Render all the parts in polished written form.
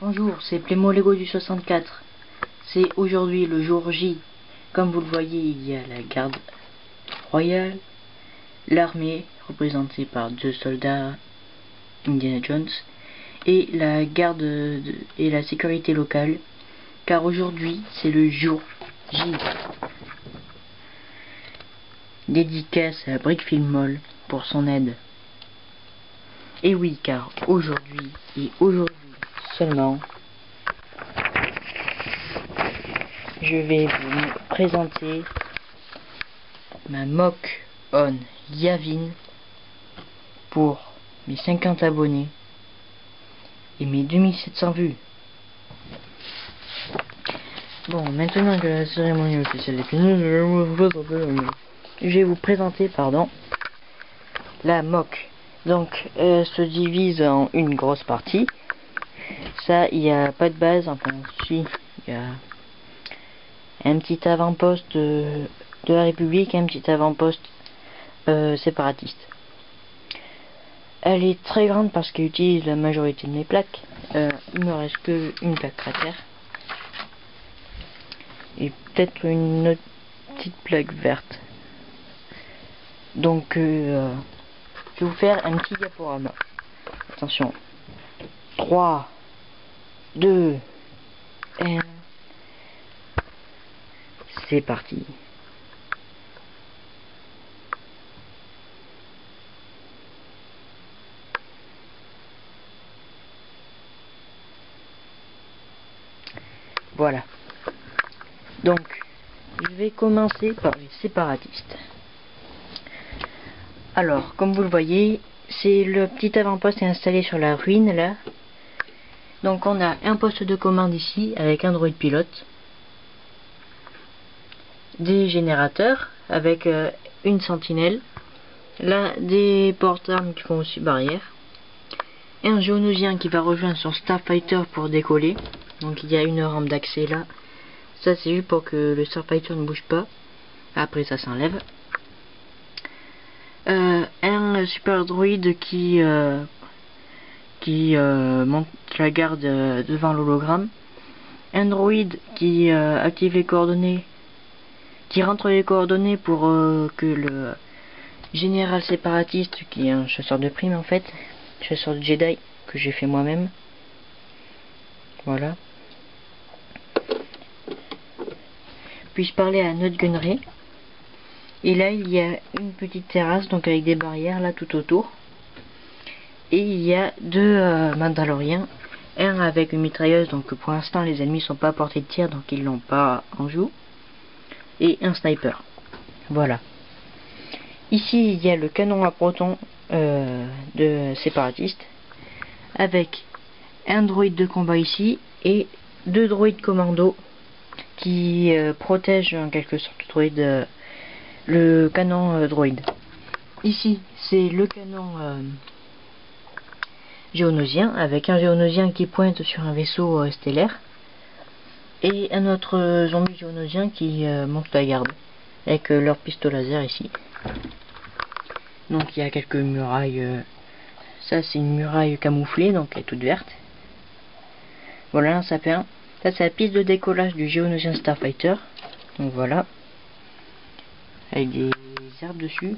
Bonjour, c'est Playmo Lego du 64. C'est aujourd'hui le jour J. Comme vous le voyez, il y a la garde royale, l'armée, représentée par 2 soldats Indiana Jones, et la garde et la sécurité locale, car aujourd'hui c'est le jour J. Dédicace à Brickfield Mall pour son aide. Et oui, car aujourd'hui, et aujourd'hui seulement, je vais vous présenter ma mock on Yavin pour mes 50 abonnés et mes 2700 vues. Bon, maintenant que la cérémonie officielle est finie, je vais vous présenter, la mock. Donc, elle se divise en une grosse partie. Ça, il n'y a pas de base, enfin, si, il y a un petit avant-poste de la République et un petit avant-poste séparatiste. Elle est très grande parce qu'elle utilise la majorité de mes plaques. Il me reste que une plaque cratère. Et peut-être une autre petite plaque verte. Donc, je vais vous faire un petit diaporama. Attention. 3, 2, 1. C'est parti. Voilà. Donc, je vais commencer par les séparatistes. Alors, comme vous le voyez, c'est le petit avant-poste installé sur la ruine, là. Donc, on a un poste de commande ici, avec un droïde pilote. Des générateurs, avec une sentinelle. Là, des porte-armes qui font aussi barrière. Un géonosien qui va rejoindre son Starfighter pour décoller. Donc, il y a une rampe d'accès là. Ça, c'est juste pour que le Starfighter ne bouge pas. Après, ça s'enlève. Un super droïde qui monte la garde devant l'hologramme. Un droïde qui active les coordonnées, qui rentre les coordonnées pour que le général séparatiste, qui est un chasseur de primes en fait, chasseur de Jedi, que j'ai fait moi-même. Voilà. Puisse parler à notre gunnery. Et là, il y a une petite terrasse, donc avec des barrières là tout autour. Et il y a deux Mandaloriens. Un avec une mitrailleuse, donc pour l'instant les ennemis sont pas à portée de tir, donc ils l'ont pas en joue. Et un sniper. Voilà. Ici, il y a le canon à proton de séparatiste. Avec un droïde de combat ici et 2 droïdes commando qui protègent en quelque sorte le canon droïde. Ici, c'est le canon géonosien, avec un géonosien qui pointe sur un vaisseau stellaire et un autre zombie géonosien qui monte la garde avec leur pistolet laser ici. Donc il y a quelques murailles. Ça, c'est une muraille camouflée, donc elle est toute verte. Voilà un sapin. Ça, c'est la piste de décollage du géonosien Starfighter. Donc voilà. Avec des herbes dessus.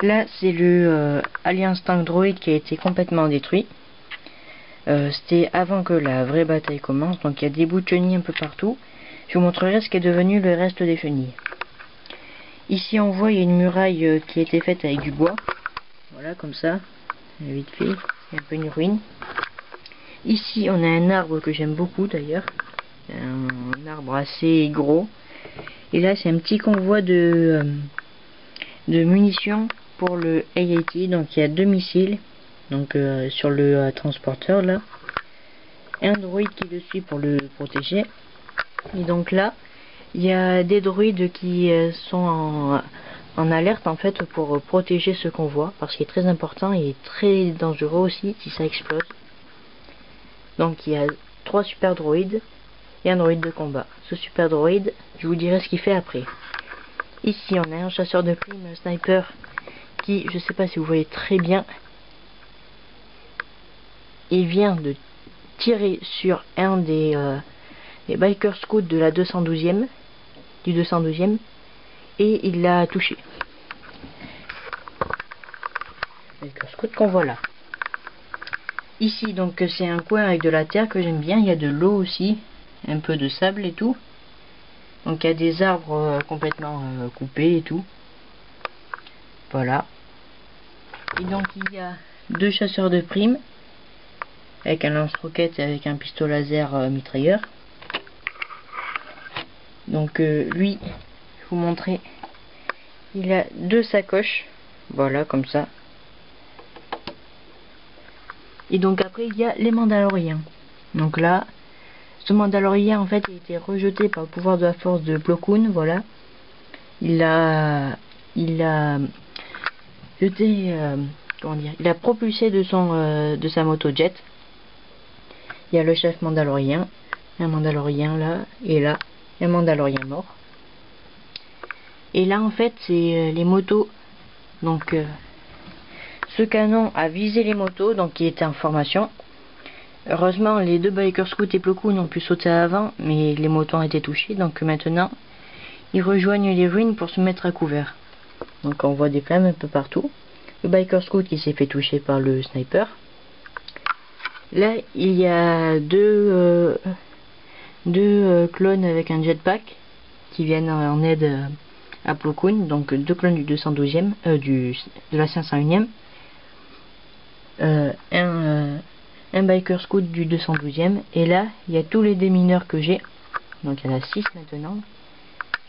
Là, c'est le Alliance Tank Droid qui a été complètement détruit. C'était avant que la vraie bataille commence. Donc il y a des bouts de chenilles un peu partout. Je vous montrerai ce qu'est devenu le reste des chenilles. Ici, on voit il y a une muraille qui a été faite avec du bois. Voilà, comme ça. Vite fait. C'est un peu une ruine. Ici, on a un arbre que j'aime beaucoup d'ailleurs. Un arbre assez gros. Et là, c'est un petit convoi de munitions pour le AT. Donc, il y a 2 missiles. Donc, sur le transporteur là. Un droïde qui le suit pour le protéger. Et donc là, il y a des droïdes qui sont en alerte en fait pour protéger ce convoi. Parce qu'il est très important et très dangereux aussi si ça explose. Donc il y a 3 super droïdes et un droïde de combat. Ce super droïde, je vous dirai ce qu'il fait après. Ici on a un chasseur de primes, un sniper, qui, je sais pas si vous voyez très bien, il vient de tiré sur un des Biker Scouts de la 212e, du 212e, et il l'a touché. Biker Scout qu'on voit là. Ici donc c'est un coin avec de la terre que j'aime bien, il y a de l'eau aussi, un peu de sable et tout. Donc il y a des arbres complètement coupés et tout. Voilà. Et donc il y a 2 chasseurs de primes avec un lance-roquette et avec un pistolet laser mitrailleur. Donc lui, je vais vous montrer, il a 2 sacoches, voilà comme ça. Et donc après il y a les Mandaloriens. Donc là, ce Mandalorien en fait a été rejeté par le pouvoir de la force de Plo Koon, voilà. Il a jeté, comment dire, il a propulsé de sa moto jet. Il y a le chef Mandalorien, un Mandalorien là, et là, un Mandalorien mort. Et là en fait c'est les motos, donc ce canon a visé les motos, donc qui étaient en formation. Heureusement les 2 Biker Scouts et Plo Koon ont pu sauter à l'avant, mais les motos ont été touchées, donc maintenant ils rejoignent les ruines pour se mettre à couvert. Donc on voit des flammes un peu partout. Le Biker Scout qui s'est fait toucher par le sniper. Là il y a deux clones avec un jetpack qui viennent en aide à Plo Koon, donc 2 clones du 212e, de la 501e. Un Biker Scout du 212e, et là il y a tous les démineurs que j'ai, donc il y en a 6 maintenant.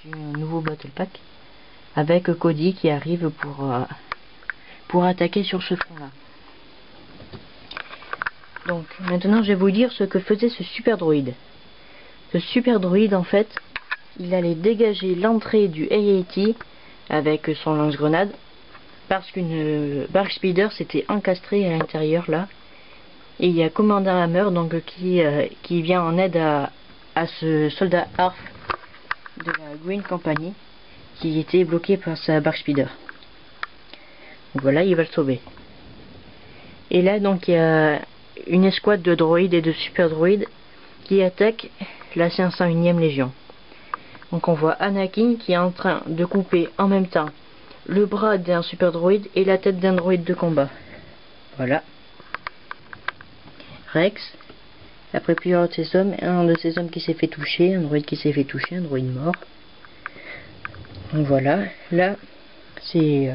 J'ai un nouveau battle pack avec Cody qui arrive pour attaquer sur ce front là. Donc maintenant je vais vous dire ce que faisait ce super droïde. Ce super droïde en fait, il allait dégager l'entrée du AAT avec son lance-grenade, parce qu'une Bark Speeder s'était encastrée à l'intérieur là. Et il y a Commander Hammer donc qui vient en aide à ce soldat ARF de la Green Company qui était bloqué par sa Bark Speeder. Donc voilà, il va le sauver. Et là donc il y a une escouade de droïdes et de super droïdes qui attaquent la 501e Légion. Donc on voit Anakin qui est en train de couper en même temps le bras d'un super droïde et la tête d'un droïde de combat. Voilà. Rex, après plusieurs de ces hommes, un de ces hommes qui s'est fait toucher, un droïde qui s'est fait toucher, un droïde mort. Donc voilà, là c'est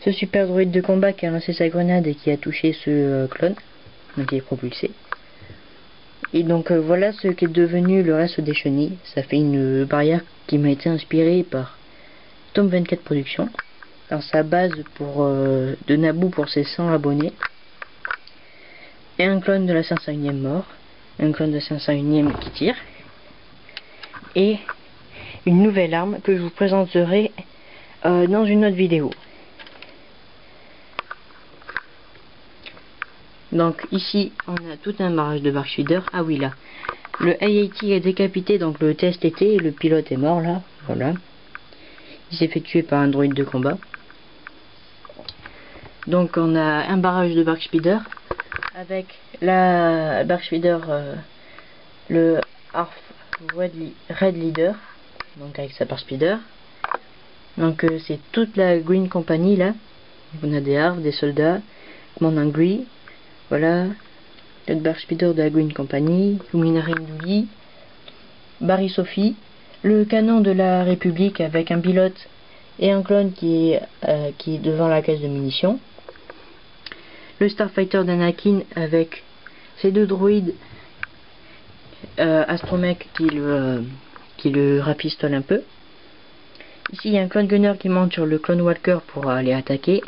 ce super droïde de combat qui a lancé sa grenade et qui a touché ce clone, donc il est propulsé. Et donc voilà ce qui est devenu le reste des chenilles. Ça fait une barrière qui m'a été inspirée par Tom 24 Productions dans sa base de Naboo pour ses 100 abonnés. Et un clone de la 501e mort, un clone de la 501e qui tire, et une nouvelle arme que je vous présenterai dans une autre vidéo. Donc ici on a tout un barrage de Bark Speeder. Ah oui, là le AAT est décapité, donc le TSTT, et le pilote est mort là, voilà. Il s'est fait tuer par un droïde de combat. Donc on a un barrage de Bark Speeder avec la Bark Speeder, le ARF Red Leader, donc avec sa Bark Speeder. Donc c'est toute la Green Company là. On a des ARF, des soldats, commandant Gree, voilà, le Bark Speeder de la Green Company, Luminary Nduli, Barry Sophie, le canon de la République avec un pilote et un clone qui est devant la caisse de munitions. Le Starfighter d'Anakin avec ses 2 droïdes, Astromech qui le rapistole un peu. Ici il y a un clone gunner qui monte sur le clone walker pour aller attaquer.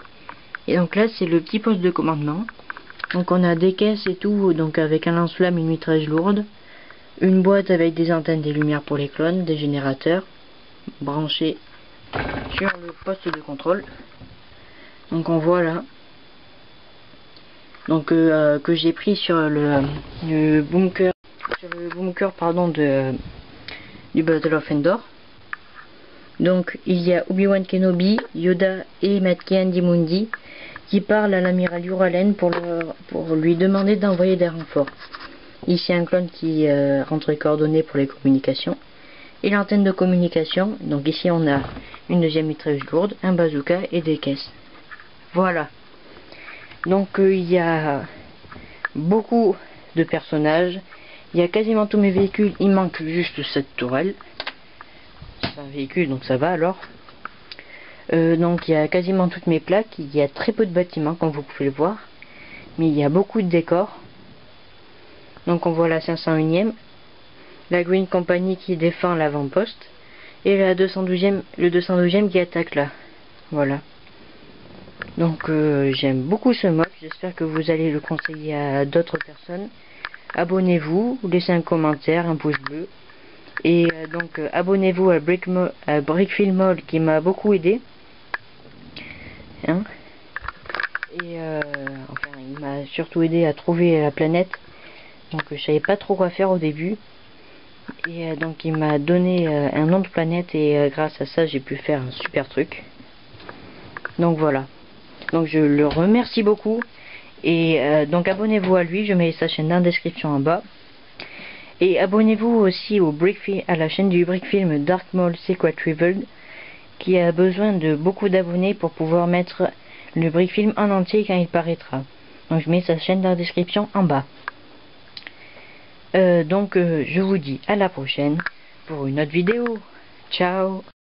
Et donc là c'est le petit poste de commandement. Donc on a des caisses et tout, donc avec un lance-flamme, une mitrailleuse lourde, une boîte avec des antennes, des lumières pour les clones, des générateurs branchés sur le poste de contrôle. Donc on voit là, donc que j'ai pris sur le bunker pardon du Battle of Endor. Donc il y a Obi-Wan Kenobi, Yoda et Matki Mundi qui parlent à l'amiral Yuralen pour lui demander d'envoyer des renforts. Ici un clone qui rentre les coordonnées pour les communications. Et l'antenne de communication. Donc ici on a une deuxième mitrailleuse lourde, un bazooka et des caisses. Voilà. Donc il y a beaucoup de personnages. Il y a quasiment tous mes véhicules. Il manque juste cette tourelle. C'est un véhicule donc ça va alors. Donc il y a quasiment toutes mes plaques. Il y a très peu de bâtiments comme vous pouvez le voir. Mais il y a beaucoup de décors. Donc on voit la 501e. La Green Company qui défend l'avant-poste. Et la 212e, le 212e qui attaque là. Voilà. Donc j'aime beaucoup ce mode. J'espère que vous allez le conseiller à d'autres personnes. Abonnez-vous, laissez un commentaire, un pouce bleu. Et donc abonnez-vous à Brickfield Mall qui m'a beaucoup aidé. Hein, et enfin il m'a surtout aidé à trouver la planète. Donc je savais pas trop quoi faire au début. Et donc il m'a donné un nom de planète et grâce à ça j'ai pu faire un super truc. Donc voilà. Donc je le remercie beaucoup. Et donc abonnez-vous à lui, je mets sa chaîne dans la description en bas. Et abonnez-vous aussi à la chaîne du Brickfilm Dark Maul Secret Revealed, qui a besoin de beaucoup d'abonnés pour pouvoir mettre le Brickfilm en entier quand il paraîtra. Donc je mets sa chaîne dans la description en bas. Donc je vous dis à la prochaine pour une autre vidéo. Ciao.